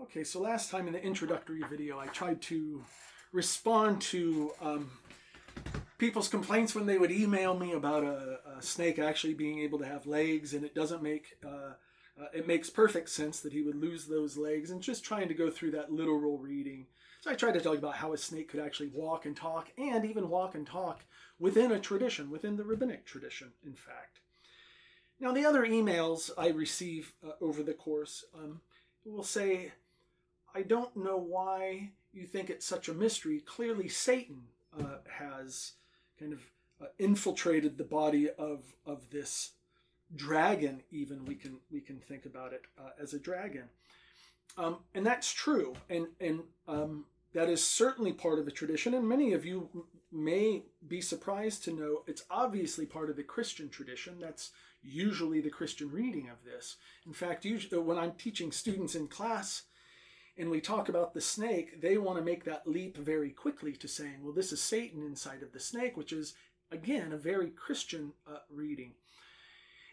Okay, so last time in the introductory video, I tried to respond to people's complaints when they would email me about a snake actually being able to have legs, and it doesn't make it makes perfect sense that he would lose those legs, and just trying to go through that literal reading. So I tried to talk about how a snake could actually walk and talk, and even walk and talk within a tradition, within the rabbinic tradition, in fact. Now, the other emails I receive over the course will say, I don't know why you think it's such a mystery. Clearly, Satan has kind of infiltrated the body of this dragon. Even we can think about it as a dragon, and that's true, and that is certainly part of the tradition. And many of you may be surprised to know it's obviously part of the Christian tradition. That's usually the Christian reading of this. In fact, usually when I'm teaching students in class and we talk about the snake, they want to make that leap very quickly to saying, well, this is Satan inside of the snake, which is, again, a very Christian reading.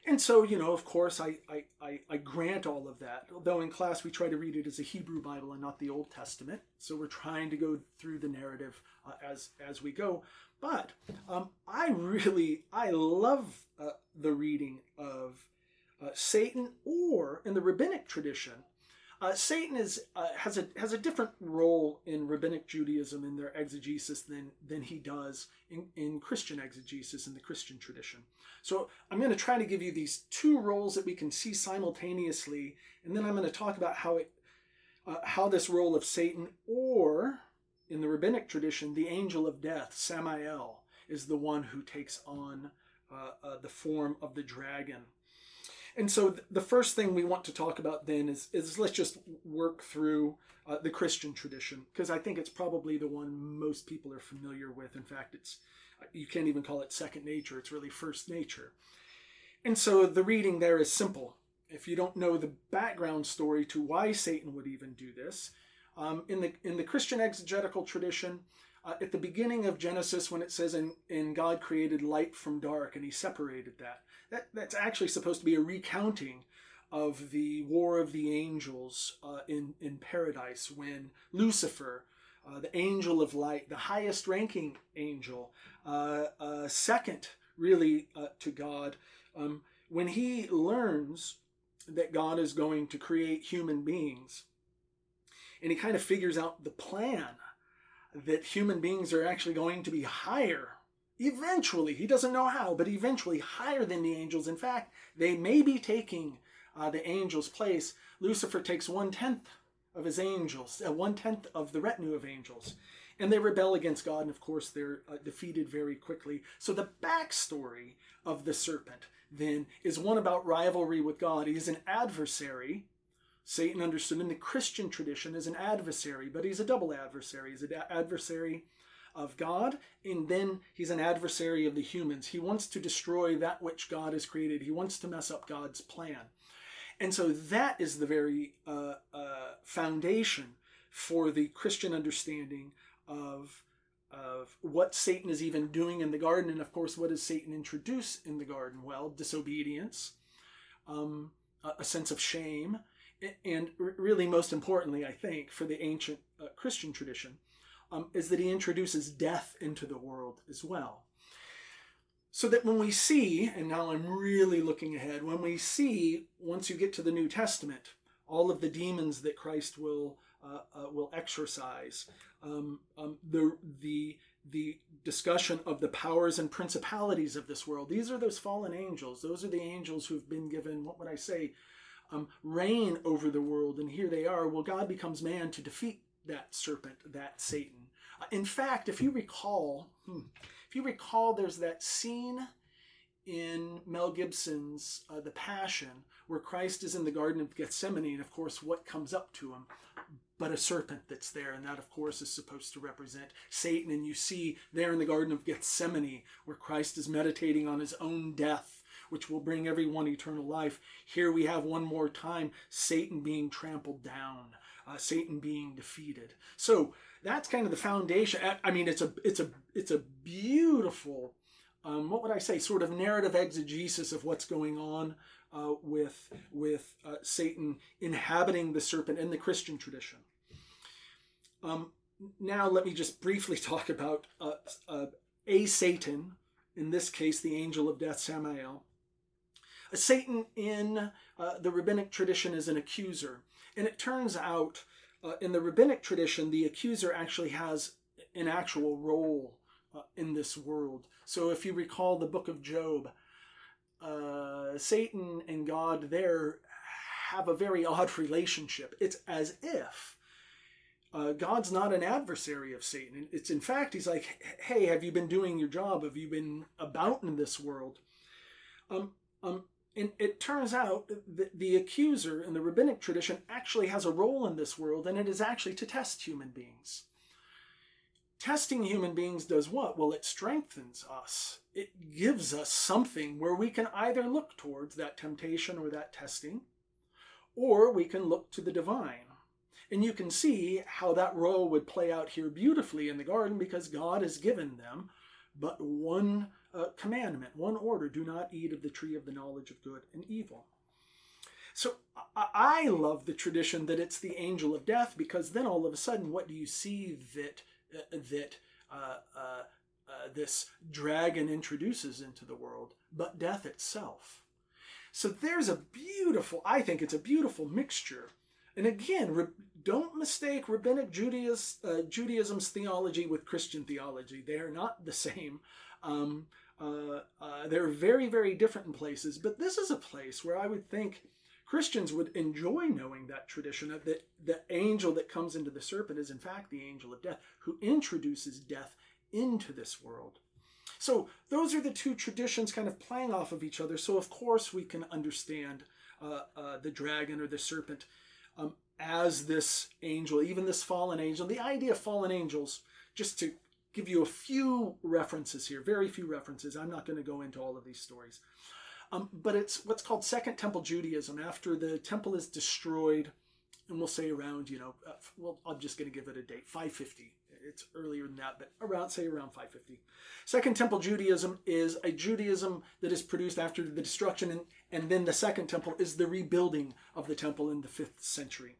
And so, of course, I grant all of that. Although in class we try to read it as a Hebrew Bible and not the Old Testament. So we're trying to go through the narrative as we go. But I love the reading of Satan, or in the rabbinic tradition, Satan has a different role in rabbinic Judaism in their exegesis than he does in Christian exegesis in the Christian tradition. So I'm going to try to give you these two roles that we can see simultaneously, and then I'm going to talk about how this role of Satan, or in the rabbinic tradition, the angel of death, Samael, is the one who takes on the form of the dragon. And so the first thing we want to talk about then is let's just work through the Christian tradition, because I think it's probably the one most people are familiar with. In fact, you can't even call it second nature. It's really first nature. And so the reading there is simple. If you don't know the background story to why Satan would even do this, in the Christian exegetical tradition, at the beginning of Genesis, when it says, in God created light from dark, and he separated that's actually supposed to be a recounting of the war of the angels in paradise, when Lucifer, the angel of light, the highest ranking angel, second really to God, when he learns that God is going to create human beings, and he kind of figures out the plan that human beings are actually going to be higher. Eventually, he doesn't know how, but eventually higher than the angels. In fact, they may be taking the angels' place. Lucifer takes 1/10 of his angels, 1/10 of the retinue of angels, and they rebel against God, and of course they're defeated very quickly. So the backstory of the serpent then is one about rivalry with God. He is an adversary. Satan, understood in the Christian tradition, as an adversary, but he's a double adversary. He's an adversary of God, and then he's an adversary of the humans. He wants to destroy that which God has created. He wants to mess up God's plan. And so that is the very foundation for the Christian understanding of what Satan is even doing in the garden. And of course, what does Satan introduce in the garden? Well, disobedience, a sense of shame, and really most importantly, I think, for the ancient Christian tradition, is that he introduces death into the world as well. So that when we see, and now I'm really looking ahead, when we see, once you get to the New Testament, all of the demons that Christ will exorcise, the discussion of the powers and principalities of this world. These are those fallen angels. Those are the angels who've been given, what would I say, reign over the world, and here they are. Well, God becomes man to defeat that serpent, that Satan. In fact, if you recall, there's that scene in Mel Gibson's The Passion, where Christ is in the Garden of Gethsemane, and of course, what comes up to him but a serpent that's there, and that, of course, is supposed to represent Satan. And you see there in the Garden of Gethsemane, where Christ is meditating on his own death, which will bring everyone eternal life. Here we have one more time Satan being trampled down, Satan being defeated. So that's kind of the foundation. I mean, it's a beautiful what would I say, sort of narrative exegesis of what's going on with Satan inhabiting the serpent in the Christian tradition. Now let me just briefly talk about a Satan, in this case the angel of death, Samael. A Satan in the rabbinic tradition is an accuser. And it turns out in the rabbinic tradition, the accuser actually has an actual role in this world. So if you recall the book of Job, Satan and God there have a very odd relationship. It's as if God's not an adversary of Satan. It's in fact, he's like, hey, have you been doing your job? Have you been about in this world? And it turns out that the accuser in the rabbinic tradition actually has a role in this world, and it is actually to test human beings. Testing human beings does what? Well, it strengthens us. It gives us something where we can either look towards that temptation or that testing, or we can look to the divine. And you can see how that role would play out here beautifully in the garden, because God has given them but one commandment, one order: do not eat of the tree of the knowledge of good and evil. So I love the tradition that it's the angel of death, because then all of a sudden, what do you see that this dragon introduces into the world? But death itself. So there's I think it's a beautiful mixture. And again, don't mistake rabbinic Judaism's theology with Christian theology. They are not the same. They're very, very different in places. But this is a place where I would think Christians would enjoy knowing that tradition, that the angel that comes into the serpent is in fact the angel of death, who introduces death into this world. So those are the two traditions kind of playing off of each other. So of course we can understand the dragon or the serpent as this angel, even this fallen angel. The idea of fallen angels, just to give you a few references here, very few references. I'm not going to go into all of these stories. But it's what's called Second Temple Judaism. After the temple is destroyed, and we'll say around, I'm just going to give it a date, 550. It's earlier than that, but around 550. Second Temple Judaism is a Judaism that is produced after the destruction, and then the Second Temple is the rebuilding of the temple in the 5th century.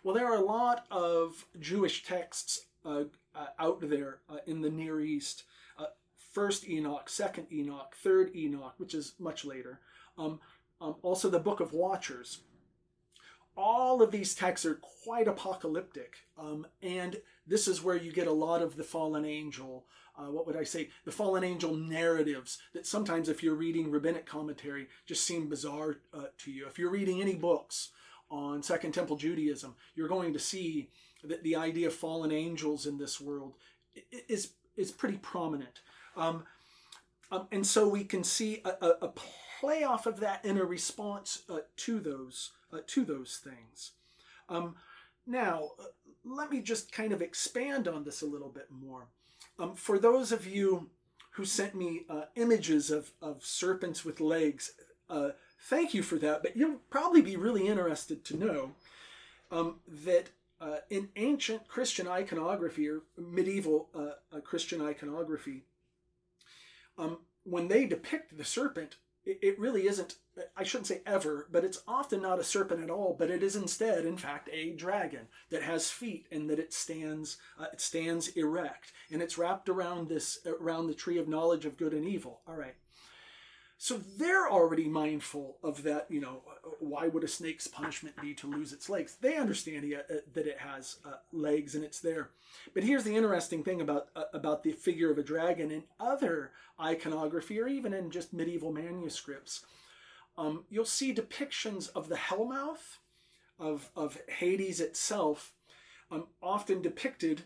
Well, there are a lot of Jewish texts out there in the Near East. First Enoch, Second Enoch, Third Enoch, which is much later. Also the Book of Watchers. All of these texts are quite apocalyptic, and this is where you get a lot of the fallen angel, the fallen angel narratives that sometimes, if you're reading rabbinic commentary, just seem bizarre to you. If you're reading any books on Second Temple Judaism, you're going to see that the idea of fallen angels in this world is pretty prominent. And so we can see a play off of that in a response to those things. Now, let me just kind of expand on this a little bit more. For those of you who sent me images of serpents with legs, thank you for that. But you'll probably be really interested to know that in ancient Christian iconography, or medieval Christian iconography, when they depict the serpent, it really isn't, I shouldn't say ever, but it's often not a serpent at all, but it is instead, in fact, a dragon that has feet, and that it stands erect, and it's wrapped around the tree of knowledge of good and evil. All right. So they're already mindful of that, why would a snake's punishment be to lose its legs? They understand that it has legs and it's there. But here's the interesting thing about the figure of a dragon in other iconography, or even in just medieval manuscripts. You'll see depictions of the hellmouth, of Hades itself, often depicted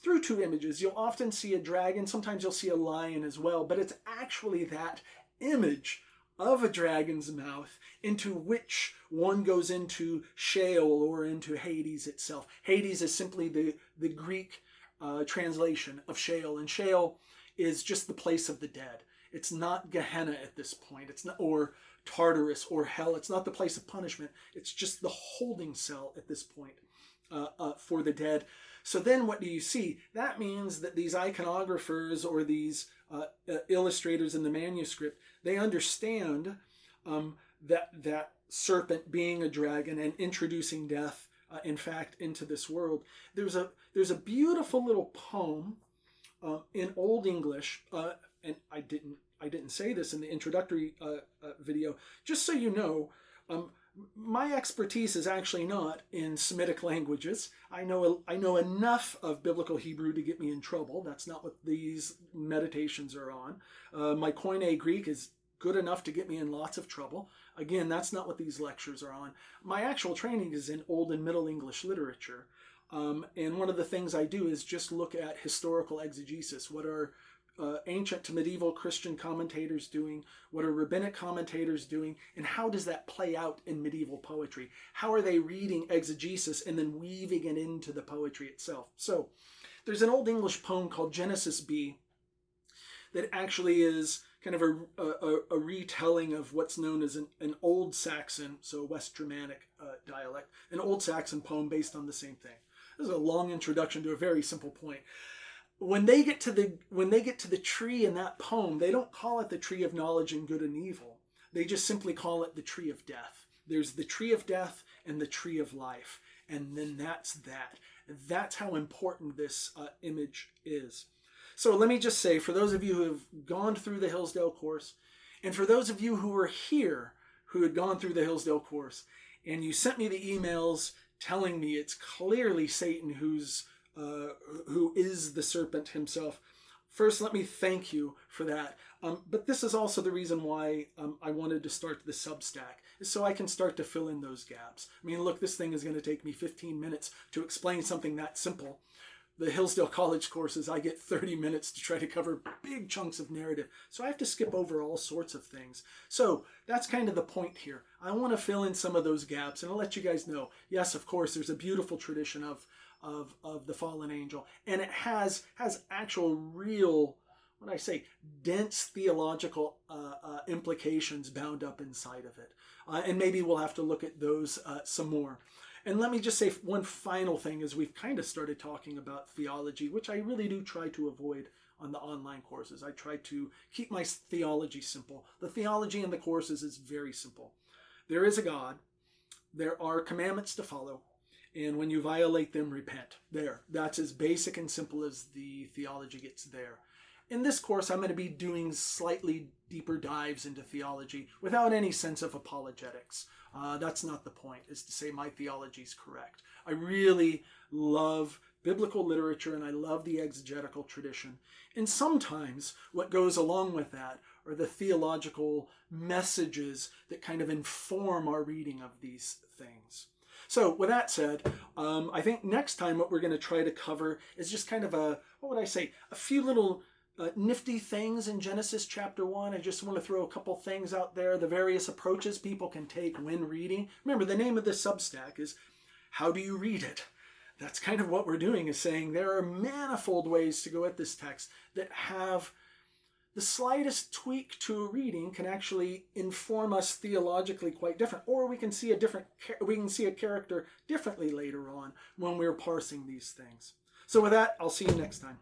through two images. You'll often see a dragon, sometimes you'll see a lion as well, but it's actually that image of a dragon's mouth into which one goes into Sheol, or into Hades itself. Hades is simply the Greek translation of Sheol, and Sheol is just the place of the dead. It's not Gehenna at this point. It's not, or Tartarus or hell. It's not the place of punishment. It's just the holding cell at this point for the dead. So then what do you see? That means that these iconographers or these illustrators in the manuscript, they understand that serpent being a dragon and introducing death, in fact, into this world. There's a beautiful little poem in Old English, and I didn't say this in the introductory video. Just so you know, my expertise is actually not in Semitic languages. I know enough of Biblical Hebrew to get me in trouble. That's not what these meditations are on. My Koine Greek is good enough to get me in lots of trouble. Again, that's not what these lectures are on. My actual training is in Old and Middle English literature. And one of the things I do is just look at historical exegesis. What are ancient to medieval Christian commentators doing? What are rabbinic commentators doing? And how does that play out in medieval poetry? How are they reading exegesis and then weaving it into the poetry itself? So there's an Old English poem called Genesis B that actually is kind of a retelling of what's known as an Old Saxon, so West Germanic dialect, an Old Saxon poem based on the same thing. This is a long introduction to a very simple point. When they get to the tree in that poem, they don't call it the tree of knowledge and good and evil. They just simply call it the tree of death. There's the tree of death and the tree of life. And then that's that. That's how important this image is. So let me just say, for those of you who have gone through the Hillsdale course, and for those of you who were here who had gone through the Hillsdale course, and you sent me the emails telling me it's clearly Satan who is the serpent himself. First, let me thank you for that. But this is also the reason why I wanted to start the Substack, is so I can start to fill in those gaps. I mean, look, this thing is going to take me 15 minutes to explain something that simple. The Hillsdale College courses, I get 30 minutes to try to cover big chunks of narrative. So I have to skip over all sorts of things. So that's kind of the point here. I want to fill in some of those gaps, and I'll let you guys know. Yes, of course, there's a beautiful tradition of the fallen angel, and it has actual real, what I say, dense theological implications bound up inside of it. And maybe we'll have to look at those some more. And let me just say one final thing, as we've kind of started talking about theology, which I really do try to avoid on the online courses. I try to keep my theology simple. The theology in the courses is very simple. There is a God. There are commandments to follow. And when you violate them, repent. That's as basic and simple as the theology gets there. In this course, I'm going to be doing slightly deeper dives into theology without any sense of apologetics. That's not the point, is to say my theology is correct. I really love biblical literature and I love the exegetical tradition. And sometimes what goes along with that are the theological messages that kind of inform our reading of these things. So with that said, I think next time what we're going to try to cover is just kind of a few little nifty things in Genesis chapter 1. I just want to throw a couple things out there, the various approaches people can take when reading. Remember, the name of this Substack is How Do You Read It? That's kind of what we're doing, is saying there are manifold ways to go at this text that have the slightest tweak to a reading can actually inform us theologically quite different, or we can see a character differently later on when we're parsing these things. So with that, I'll see you next time.